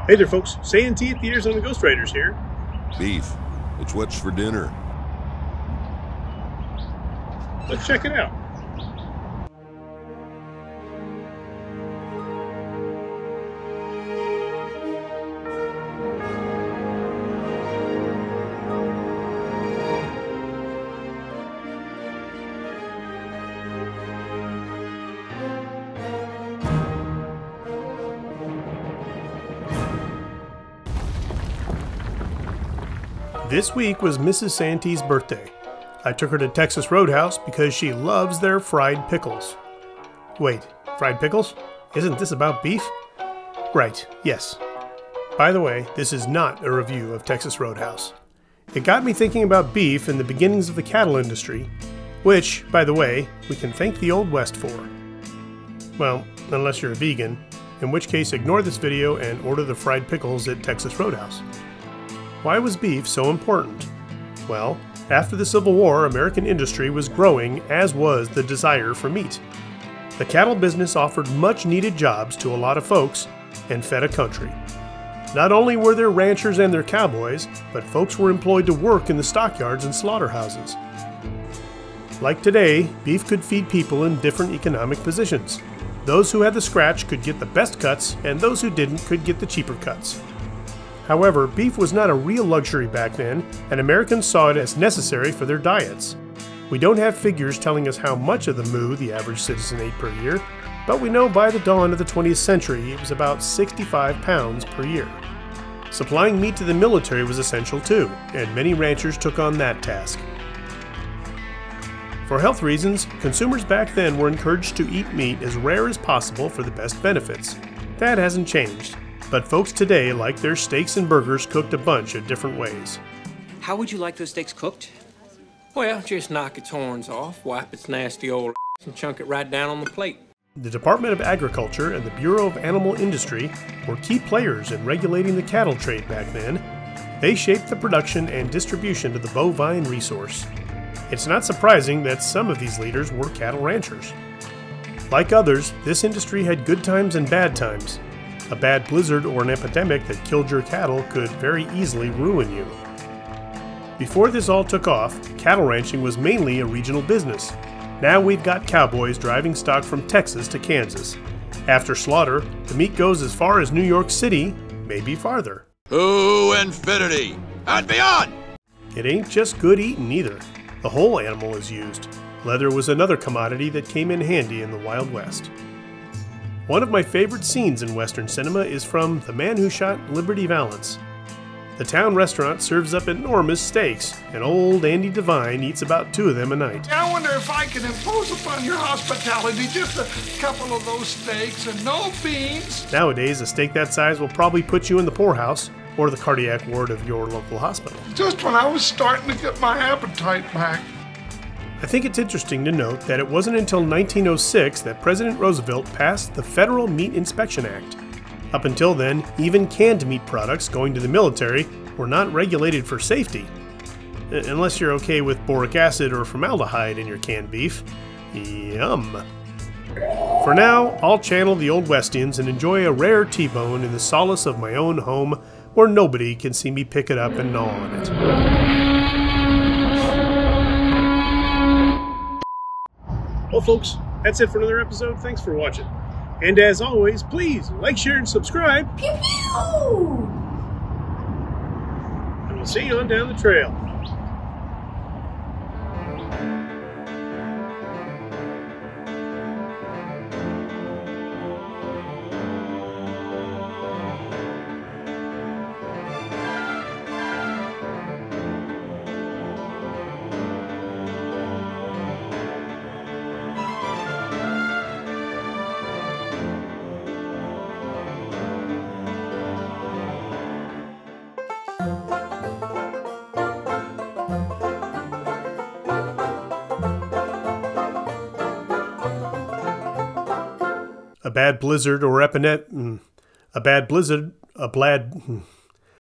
Hey there folks, Santee at Theaters on the Ghost Riders here. Beef. It's what's for dinner. Let's check it out. This week was Mrs. Santee's birthday. I took her to Texas Roadhouse because she loves their fried pickles. Wait, fried pickles? Isn't this about beef? Right, yes. By the way, this is not a review of Texas Roadhouse. It got me thinking about beef and the beginnings of the cattle industry, which, by the way, we can thank the Old West for. Well, unless you're a vegan, in which case ignore this video and order the fried pickles at Texas Roadhouse. Why was beef so important? Well, after the Civil War, American industry was growing, as was the desire for meat. The cattle business offered much-needed jobs to a lot of folks and fed a country. Not only were there ranchers and their cowboys, but folks were employed to work in the stockyards and slaughterhouses. Like today, beef could feed people in different economic positions. Those who had the scratch could get the best cuts, and those who didn't could get the cheaper cuts. However, beef was not a real luxury back then, and Americans saw it as necessary for their diets. We don't have figures telling us how much of the moo the average citizen ate per year, but we know by the dawn of the 20th century it was about 65 pounds per year. Supplying meat to the military was essential too, and many ranchers took on that task. For health reasons, consumers back then were encouraged to eat meat as rare as possible for the best benefits. That hasn't changed. But folks today like their steaks and burgers cooked a bunch of different ways. How would you like those steaks cooked? Well, just knock its horns off, wipe its nasty old ass, and chunk it right down on the plate. The Department of Agriculture and the Bureau of Animal Industry were key players in regulating the cattle trade back then. They shaped the production and distribution of the bovine resource. It's not surprising that some of these leaders were cattle ranchers. Like others, this industry had good times and bad times. A bad blizzard or an epidemic that killed your cattle could very easily ruin you. Before this all took off, cattle ranching was mainly a regional business. Now we've got cowboys driving stock from Texas to Kansas. After slaughter, the meat goes as far as New York City, maybe farther. To infinity and beyond! It ain't just good eating either. The whole animal is used. Leather was another commodity that came in handy in the Wild West. One of my favorite scenes in Western cinema is from The Man Who Shot Liberty Valance. The town restaurant serves up enormous steaks, and old Andy Devine eats about 2 of them a night. I wonder if I can impose upon your hospitality just a couple of those steaks and no beans. Nowadays, a steak that size will probably put you in the poorhouse or the cardiac ward of your local hospital. Just when I was starting to get my appetite back. I think it's interesting to note that it wasn't until 1906 that President Roosevelt passed the Federal Meat Inspection Act. Up until then, even canned meat products going to the military were not regulated for safety. Unless you're okay with boric acid or formaldehyde in your canned beef. Yum! For now, I'll channel the Old Westians and enjoy a rare T-bone in the solace of my own home where nobody can see me pick it up and gnaw on it. Well folks, that's it for another episode. Thanks for watching. And as always, please like, share, and subscribe. Pew pew! And we'll see you on down the trail. A bad blizzard or a bad blizzard,